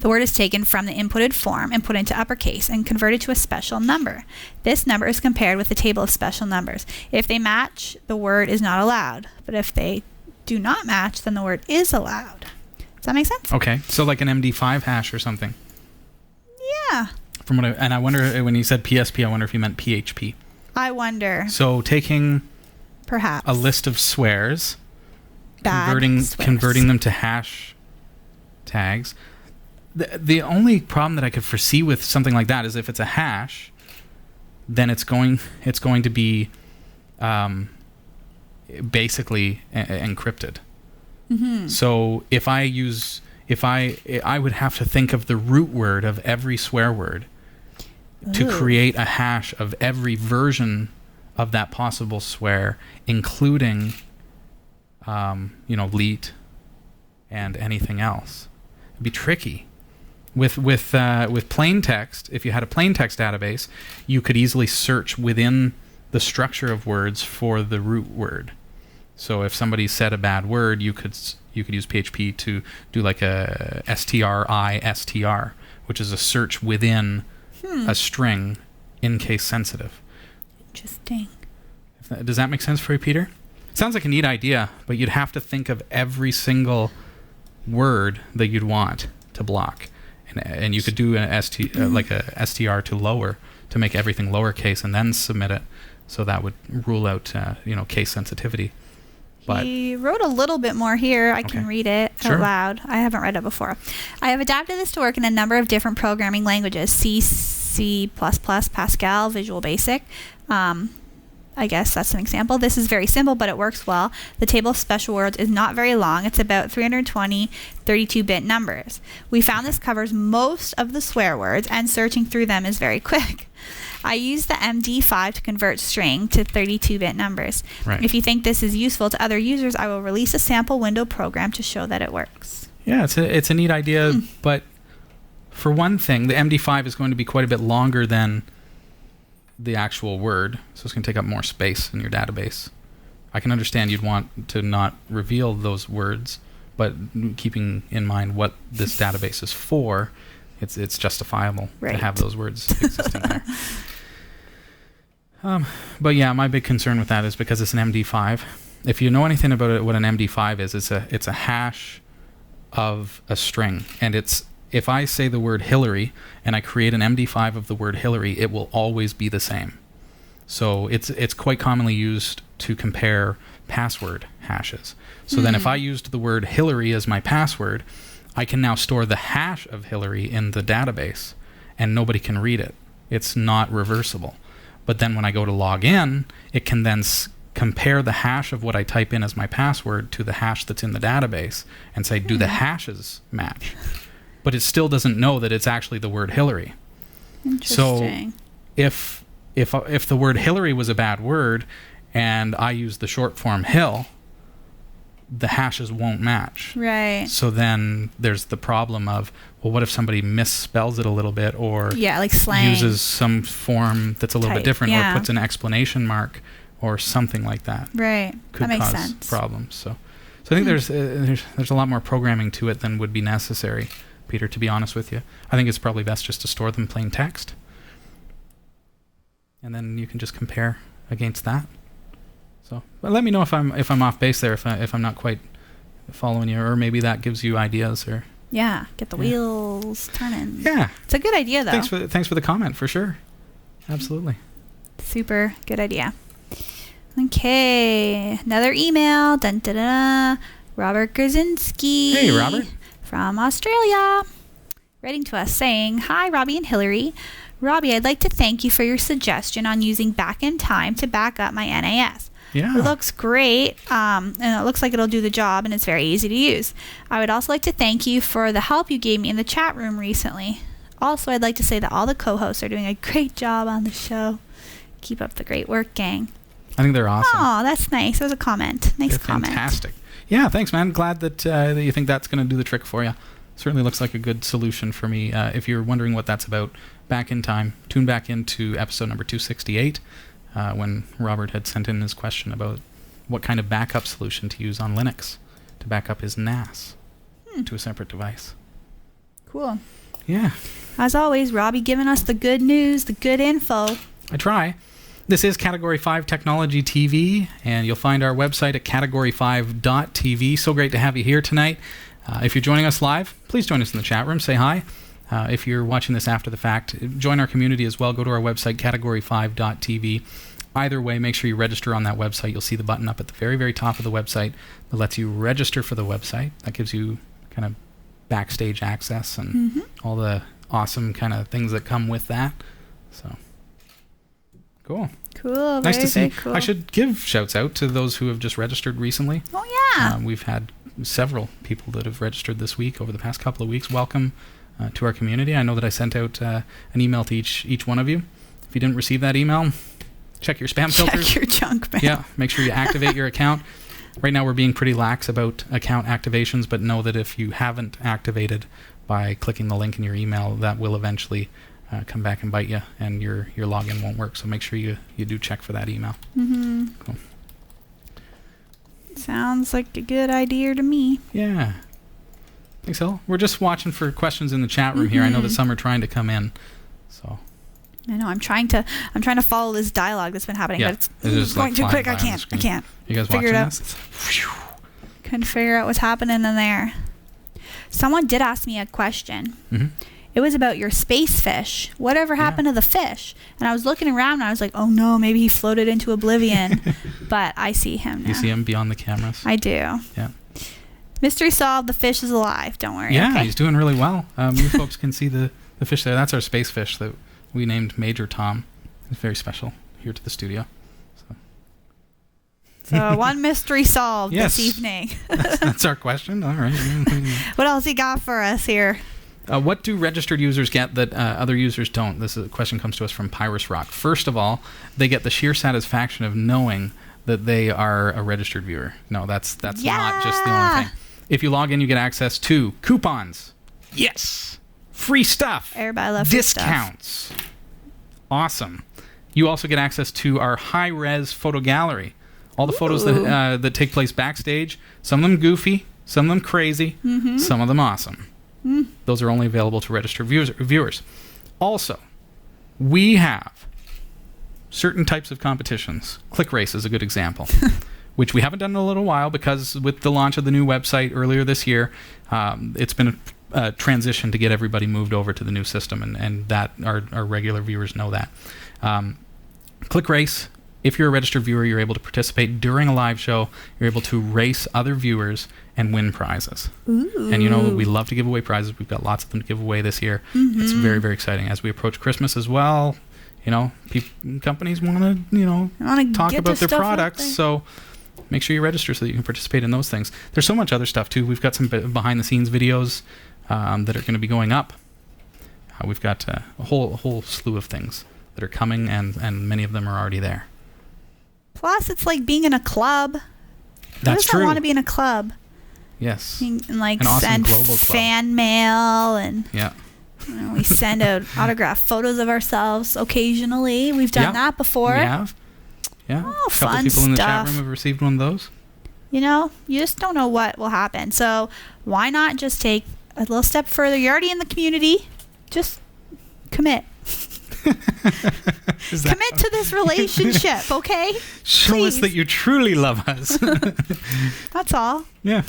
the word is taken from the inputted form and put into uppercase and converted to a special number. This number is compared with the table of special numbers. If they match, the word is not allowed. But if they do not match, then the word is allowed. Does that make sense? Okay, so like an MD5 hash or something. Yeah. And I wonder, when you said PSP, I wonder if you meant PHP. I wonder. So taking Perhaps a list of swears, Bad converting them to hash tags. The only problem that I could foresee with something like that is if it's a hash, then it's going to be basically encrypted. Mm-hmm. So if I would have to think of the root word of every swear word to create a hash of every version of that possible swear, including, leet and anything else. It'd be tricky. With plain text, if you had a plain text database, you could easily search within the structure of words for the root word. So if somebody said a bad word, you could use PHP to do like a str, which is a search within a string in case sensitive. Interesting. Does that make sense for you, Peter? Sounds like a neat idea, but you'd have to think of every single word that you'd want to block. And you could do an like a str to lower to make everything lowercase and then submit it. So that would rule out case sensitivity. But he wrote a little bit more here. I can read it out loud. I haven't read it before. I have adapted this to work in a number of different programming languages: C, C++, Pascal, Visual Basic. I guess that's an example. This is very simple, but it works well. The table of special words is not very long. It's about 320 32-bit numbers. We found this covers most of the swear words, and searching through them is very quick. I use the MD5 to convert string to 32-bit numbers. Right. If you think this is useful to other users, I will release a sample window program to show that it works. Yeah, it's a neat idea, but for one thing, the MD5 is going to be quite a bit longer than the actual word, so it's going to take up more space in your database. I can understand you'd want to not reveal those words, but keeping in mind what this database is for, it's justifiable to have those words existing there. But yeah, my big concern with that is because it's an MD5. If you know anything about it, what an MD5 is, it's a hash of a string, and if I say the word Hillary and I create an MD5 of the word Hillary, it will always be the same. So it's quite commonly used to compare password hashes. So then if I used the word Hillary as my password, I can now store the hash of Hillary in the database and nobody can read it. It's not reversible. But then when I go to log in, it can then compare the hash of what I type in as my password to the hash that's in the database and say, do the hashes match? But it still doesn't know that it's actually the word Hillary. Interesting. So if the word Hillary was a bad word and I use the short form Hill, the hashes won't match. Right. So then there's the problem of, well, what if somebody misspells it a little bit or like slang. uses some form that's a little bit different or puts an exclamation mark or something like that. Right. Could that makes cause sense. problems. So I think there's a lot more programming to it than would be necessary, Peter, to be honest with you. I think it's probably best just to store them plain text. And then you can just compare against that. So, but let me know if I'm off base there, if I'm not quite following you, or maybe that gives you ideas or get the wheels turning. Yeah. It's a good idea though. Thanks for the comment, for sure. Absolutely. Super good idea. Okay, another email. Dun, dun, dun. Robert Grzinski. Hey, Robert. From Australia. Writing to us saying, "Hi, Robbie and Hillary. Robbie, I'd like to thank you for your suggestion on using back in time to back up my NAS. Yeah. It looks great, and it looks like it'll do the job, and it's very easy to use. I would also like to thank you for the help you gave me in the chat room recently. Also, I'd like to say that all the co-hosts are doing a great job on the show. Keep up the great work, gang." I think they're awesome. Oh, that's nice. That was a comment. Nice They're comment. fantastic. Yeah, thanks, man. Glad that you think that's going to do the trick for you. Certainly looks like a good solution for me. If you're wondering what that's about, back in time, tune back into episode number 268 when Robert had sent in his question about what kind of backup solution to use on Linux to back up his NAS to a separate device. Cool. Yeah. As always, Robbie giving us the good news, the good info. I try. This is Category 5 Technology TV, and you'll find our website at category5.tv. So great to have you here tonight. If you're joining us live, please join us in the chat room. Say hi. If you're watching this after the fact, join our community as well. Go to our website, category5.tv. Either way, make sure you register on that website. You'll see the button up at the very, very top of the website that lets you register for the website. That gives you kind of backstage access and all the awesome kind of things that come with that. So, cool. Cool. Nice very, to see. very cool. I should give shouts out to those who have just registered recently. Oh, yeah. We've had several people that have registered this week over the past couple of weeks. Welcome to our community. I know that I sent out an email to each one of you. If you didn't receive that email, check your spam filters. Check your junk mail. Yeah, make sure you activate your account. Right now we're being pretty lax about account activations, but know that if you haven't activated by clicking the link in your email, that will eventually come back and bite you, and your login won't work. So make sure you do check for that email. Cool. Sounds like a good idea to me. Yeah. Thanks, Hill. We're just watching for questions in the chat room here. I know that some are trying to come in. So I know. I'm trying to follow this dialogue that's been happening, yeah, but it's just going like too flying quick. by I on the can't. I screen. can't. You guys Figure watching it out. this? Couldn't figure out what's happening in there. Someone did ask me a question. It was about your space fish. Whatever happened to the fish? And I was looking around and I was like, oh no, maybe he floated into oblivion. But I see him now. You see him beyond the cameras? I do. Yeah. Mystery solved. The fish is alive. Don't worry. Yeah, okay? he's doing really well. You folks can see the fish there. That's our space fish that we named Major Tom. He's very special here to the studio. So one mystery solved Yes. this evening. That's our question. All right. What else he got for us here? What do registered users get that other users don't? This question comes to us from Pyrus Rock. First of all, they get the sheer satisfaction of knowing that they are a registered viewer. No, that's not just the only thing. If you log in, you get access to coupons. Yes. Free stuff. Everybody loves free stuff. Discounts. Awesome. You also get access to our high-res photo gallery. All the photos that take place backstage. Some of them goofy, some of them crazy, some of them awesome. Those are only available to registered viewers. Also, we have certain types of competitions. Click Race is a good example, which we haven't done in a little while because with the launch of the new website earlier this year, it's been a transition to get everybody moved over to the new system, and that our regular viewers know that. Click Race. If you're a registered viewer, you're able to participate during a live show. You're able to race other viewers and win prizes. Ooh. And you know, we love to give away prizes. We've got lots of them to give away this year. It's very, very exciting. As we approach Christmas as well, you know, companies want to, talk about their products. So make sure you register so that you can participate in those things. There's so much other stuff too. We've got some behind-the-scenes videos that are going to be going up. We've got a whole slew of things that are coming, and many of them are already there. Plus, it's like being in a club. That's true. I want to be in a club. Yes. And like An awesome send global club. fan mail, and Yeah. we send out autographed photos of ourselves occasionally. We've done that before. We have. Yeah. Oh, a couple fun people in the chat stuff. room have received one of those. You know, you just don't know what will happen. So why not just take a little step further? You're already in the community. Just commit. Commit to this relationship, okay? Show us that you truly love us. That's all. Yeah.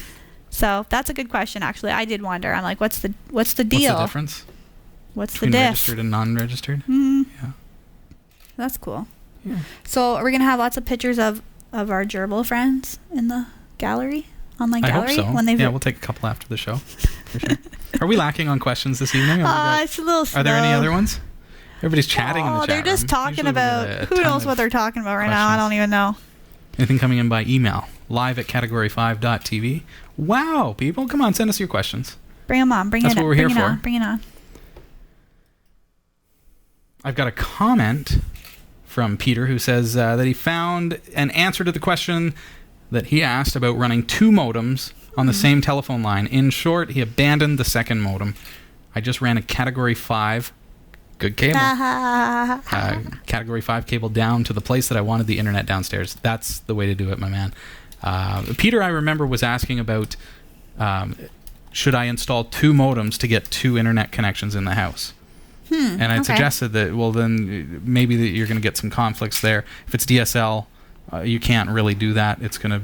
So that's a good question, actually. I did wonder. I'm like, what's the deal? What's the difference What's the between diff? registered and non-registered? Yeah. That's cool. Yeah. So are we gonna have lots of pictures of our gerbil friends in the gallery, online gallery? I hope so. When We'll take a couple after the show. For sure. Are we lacking on questions this evening? It's a little slow. Are there any other ones? Everybody's chatting in the chat they're just room. talking Usually we about get a who ton knows of what they're talking about right now. I questions. don't even know. Anything coming in by email? live@category5.tv. Wow, people, come on, send us your questions. Bring them on. That's what we're here for. Bring it on. I've got a comment from Peter, who says that he found an answer to the question that he asked about running 2 modems on the same telephone line. In short, he abandoned the second modem. I just ran a Category 5, good cable, Category 5 cable down to the place that I wanted the internet downstairs. That's the way to do it, my man. Peter, I remember, was asking about should I install 2 modems to get 2 internet connections in the house? And I suggested that, well, then maybe that you're going to get some conflicts there. If it's DSL, you can't really do that. It's gonna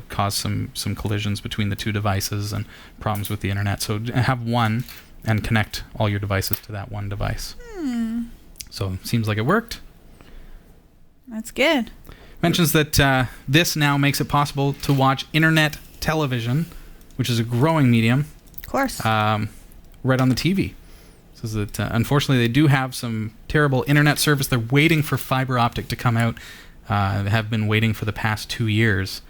cause some collisions between the 2 devices and problems with the internet. So have one and connect all your devices to that one device. So seems like it worked. That's good. Mentions that this now makes it possible to watch internet television, which is a growing medium. Of course. Right on the TV. Says that unfortunately they do have some terrible internet service. They're waiting for fiber optic to come out. They have been waiting for the past 2 years.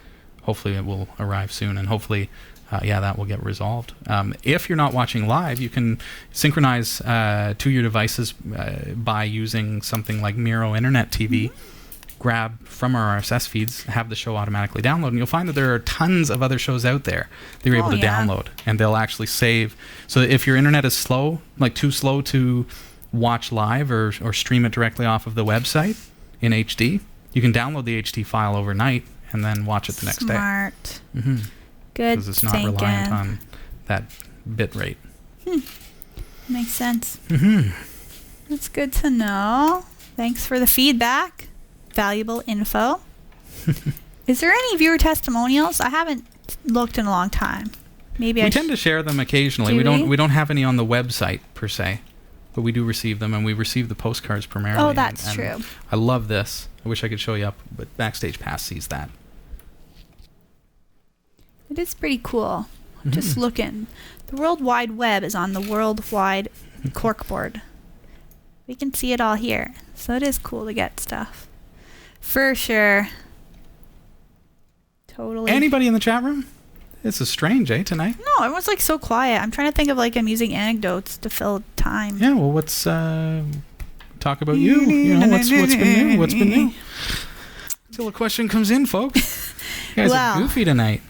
Hopefully it will arrive soon, and hopefully, that will get resolved. If you're not watching live, you can synchronize to your devices by using something like Miro Internet TV. Grab from our RSS feeds, have the show automatically download, and you'll find that there are tons of other shows out there that you're able to download, and they'll actually save. So if your internet is slow, like too slow to watch live or stream it directly off of the website in HD, you can download the HD file overnight and then watch it the next day. Smart. Mm-hmm. Good. Because it's not reliant on that bit rate. Makes sense. Mm-hmm. That's good to know. Thanks for the feedback. Valuable info. Is there any viewer testimonials? I haven't looked in a long time. Maybe we tend to share them occasionally. We don't have any on the website per se, but we do receive them, and we receive the postcards primarily. Oh, that's true. I love this. I wish I could show you up, but Backstage Pass sees that. It is pretty cool. Just looking. The World Wide Web is on the World Wide corkboard. We can see it all here, so it is cool to get stuff. For sure. Totally. Anybody in the chat room? This is strange, tonight? No, everyone's like so quiet. I'm trying to think of like amusing anecdotes to fill time. Yeah, well, what's talk about you? You know, what's been new? What's been new? Until a question comes in, folks. You guys are goofy tonight.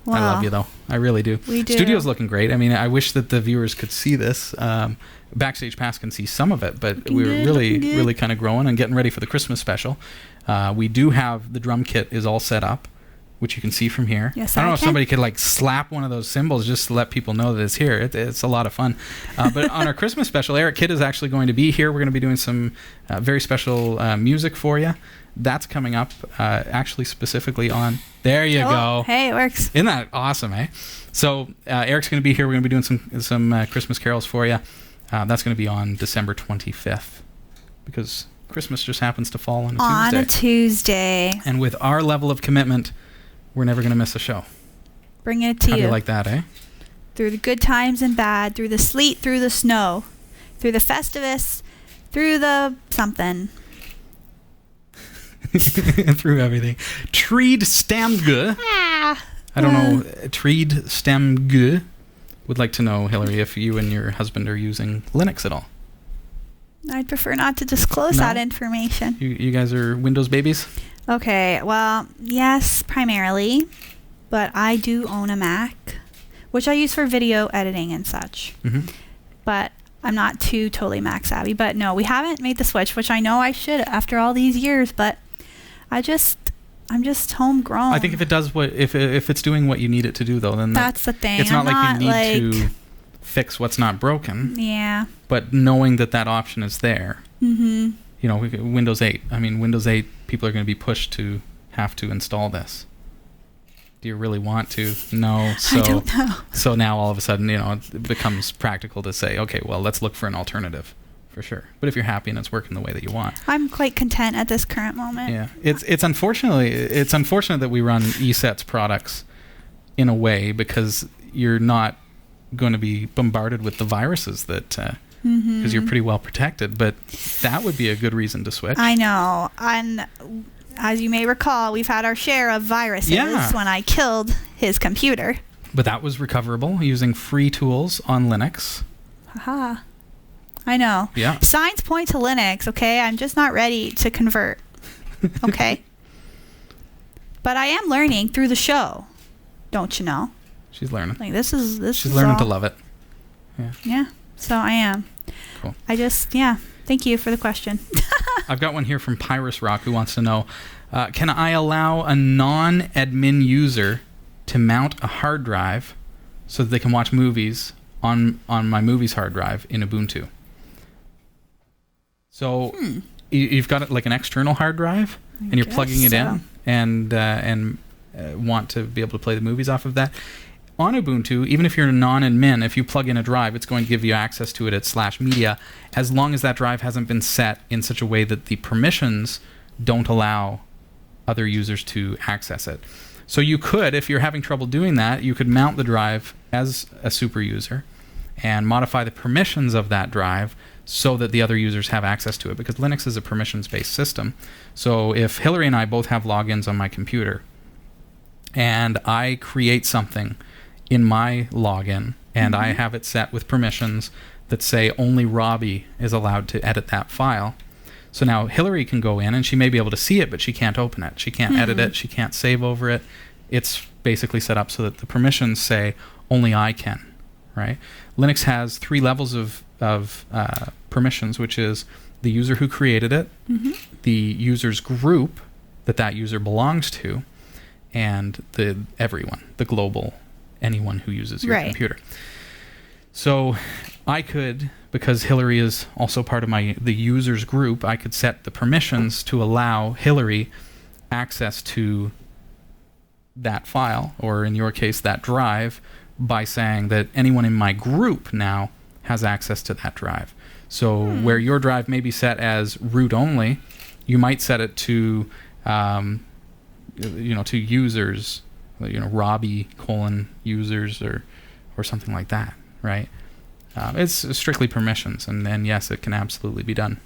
I love you, though. I really do. We do. Studio's looking great. I mean, I wish that the viewers could see this. Backstage Pass can see some of it, but we were really kind of growing and getting ready for the Christmas special. We do have the drum kit is all set up, which you can see from here. Yes, I don't know if somebody could like slap one of those cymbals just to let people know that it's here. It's a lot of fun. But on our Christmas special, Eric Kidd is actually going to be here. We're going to be doing some very special music for you. That's coming up actually specifically on... There you go. Hey, it works. Isn't that awesome, eh? So Eric's going to be here. We're going to be doing some Christmas carols for you. That's going to be on December 25th because Christmas just happens to fall on a Tuesday. And with our level of commitment, we're never going to miss a show. Bring it to you. How do you like that, eh? Through the good times and bad, through the sleet, through the snow, through the Festivus, through the something. Through everything. Treed Stamge. I don't know. Treed Stamge would like to know, Hillary, if you and your husband are using Linux at all. I'd prefer not to disclose that information. You guys are Windows babies? Okay, well, yes, primarily. But I do own a Mac, which I use for video editing and such. Mm-hmm. But I'm not totally Mac savvy. But no, we haven't made the switch, which I know I should after all these years, but I'm just homegrown. I think if it does if it's doing what you need it to do, though, then that's the thing. It's not like you need to fix what's not broken. Yeah. But knowing that option is there. Mm-hmm. You know, Windows 8. I mean, Windows 8 people are going to be pushed to have to install this. Do you really want to? No. So, I don't know. So now all of a sudden, it becomes practical to say, okay, well, let's look for an alternative. For sure. But if you're happy and it's working the way that you want. I'm quite content at this current moment. Yeah. It's unfortunate that we run ESET's products in a way because you're not going to be bombarded with the viruses that because you're pretty well protected, but that would be a good reason to switch. I know. And as you may recall, we've had our share of viruses when I killed his computer. But that was recoverable using free tools on Linux. Haha. I know. Yeah. Signs point to Linux, okay? I'm just not ready to convert. Okay? But I am learning through the show. Don't you know? She's learning. Like this is She's learning all, to love it. Yeah. So I am. Cool. Thank you for the question. I've got one here from Pyrus Rock who wants to know, can I allow a non-admin user to mount a hard drive so that they can watch movies on my movies hard drive in Ubuntu? So you've got like an external hard drive and you're plugging it in and want to be able to play the movies off of that. On Ubuntu, even if you're a non-admin, if you plug in a drive, it's going to give you access to it at /media, as long as that drive hasn't been set in such a way that the permissions don't allow other users to access it. So you could, if you're having trouble doing that, you could mount the drive as a super user and modify the permissions of that drive so that the other users have access to it, because Linux is a permissions-based system. So if Hillary and I both have logins on my computer and I create something in my login and I have it set with permissions that say only Robbie is allowed to edit that file. So now Hillary can go in and she may be able to see it, but she can't open it. She can't edit it. She can't save over it. It's basically set up so that the permissions say only I can, right? Linux has 3 levels of permissions, which is the user who created it, the user's group that user belongs to, and everyone, the global, anyone who uses your computer. So I could, because Hillary is also part of the user's group, I could set the permissions to allow Hillary access to that file, or in your case, that drive, by saying that anyone in my group now has access to that drive. So where your drive may be set as root only, you might set it to, to users, Robbie : users or something like that, right? It's strictly permissions, and yes, it can absolutely be done.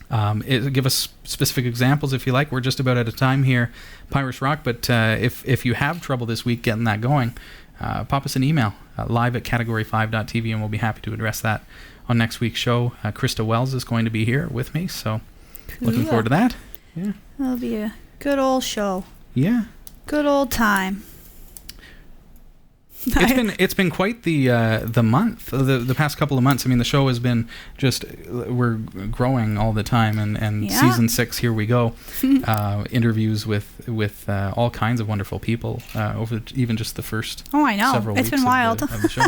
Give us specific examples if you like. We're just about out of time here, Pyrus Rock, but if you have trouble this week getting that going, pop us an email, live@category5.tv, and we'll be happy to address that on next week's show. Krista Wells is going to be here with me, so looking forward to that. Yeah, that'll be a good old show. Yeah. Good old time. It's been quite the month, the past couple of months. I mean, the show has been we're growing all the time, and season 6, here we go. Interviews with all kinds of wonderful people over even just the first several weeks. It's been wild. Of the show.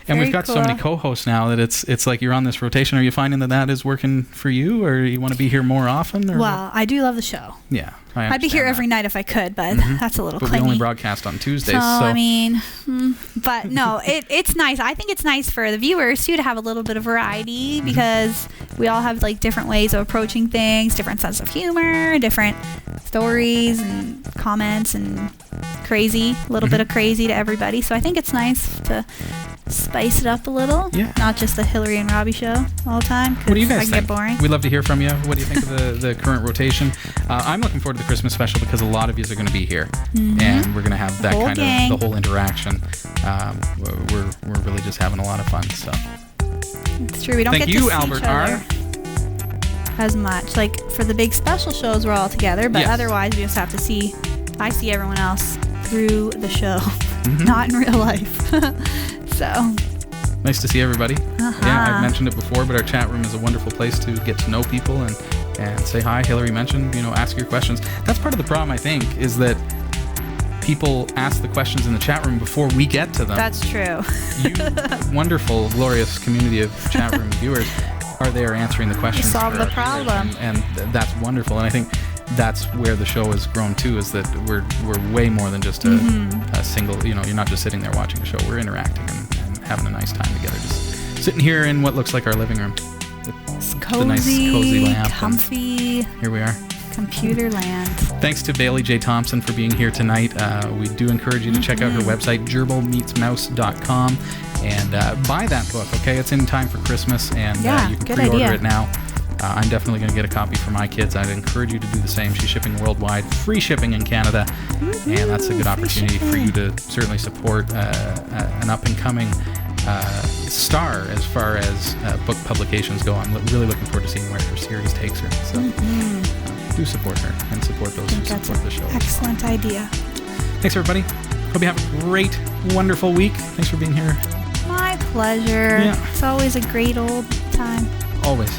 And we've got so many co-hosts now that it's like you're on this rotation. Are you finding that is working for you, or you want to be here more often? Or well, I do love the show. Yeah. I'd be here every night if I could, but that's a little clingy. But we only broadcast on Tuesdays. So I mean, but no, it's nice. I think it's nice for the viewers, too, to have a little bit of variety, because we all have, like, different ways of approaching things, different sense of humor, different stories and comments, and a little bit of crazy to everybody. So I think it's nice to spice it up a little. Yeah. Not just the Hillary and Robbie show all the time. What do you guys think? Get boring. We'd love to hear from you. What do you think of the current rotation? I'm looking forward to the Christmas special because a lot of you are going to be here, and we're going to have that kind of the whole interaction. We're really just having a lot of fun. So it's true. We don't get to see Albert each other as much. Like for the big special shows, we're all together, but otherwise we just have to see. I see everyone else through the show, not in real life. So nice to see everybody. Yeah, I've mentioned it before, but our chat room is a wonderful place to get to know people and say hi. Hillary mentioned, ask your questions. That's part of the problem, I think, is that people ask the questions in the chat room before we get to them. That's true. You wonderful, glorious community of chat room viewers are there answering the questions. You solve the problem. And that's wonderful. And I think that's where the show has grown too, is that we're way more than just a single, you're not just sitting there watching a show. We're interacting and having a nice time together, just sitting here in what looks like our living room. It's cozy, the nice cozy lamp, comfy. Here we are. Computer land. Thanks to Bailey J Thompson for being here tonight. We do encourage you to check out her website, gerbilmeetsmouse.com, and buy that book, okay? It's in time for Christmas, and you can pre-order it now. I'm definitely going to get a copy for my kids. I'd encourage you to do the same. She's shipping worldwide, free shipping in Canada, and that's a good opportunity for you to certainly support an up-and-coming star as far as book publications go. I'm really looking forward to seeing where her series takes her. So do support her and support those who support the show. Excellent idea. Thanks, everybody. Hope you have a great, wonderful week. Thanks for being here. My pleasure. Yeah. It's always a great old time. Always.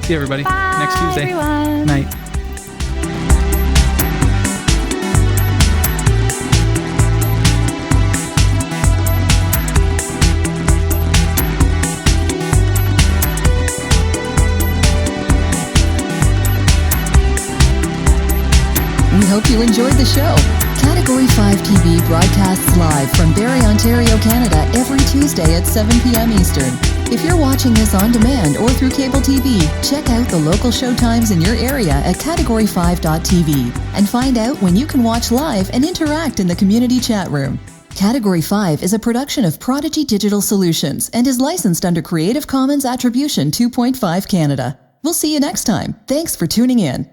See you, everybody. Bye, Next Tuesday. everyone. Night. We hope you enjoyed the show. Category 5 TV broadcasts live from Barrie, Ontario, Canada every Tuesday at 7 p.m. Eastern. If you're watching this on demand or through cable TV, check out the local show times in your area at category5.tv and find out when you can watch live and interact in the community chat room. Category 5 is a production of Prodigy Digital Solutions and is licensed under Creative Commons Attribution 2.5 Canada. We'll see you next time. Thanks for tuning in.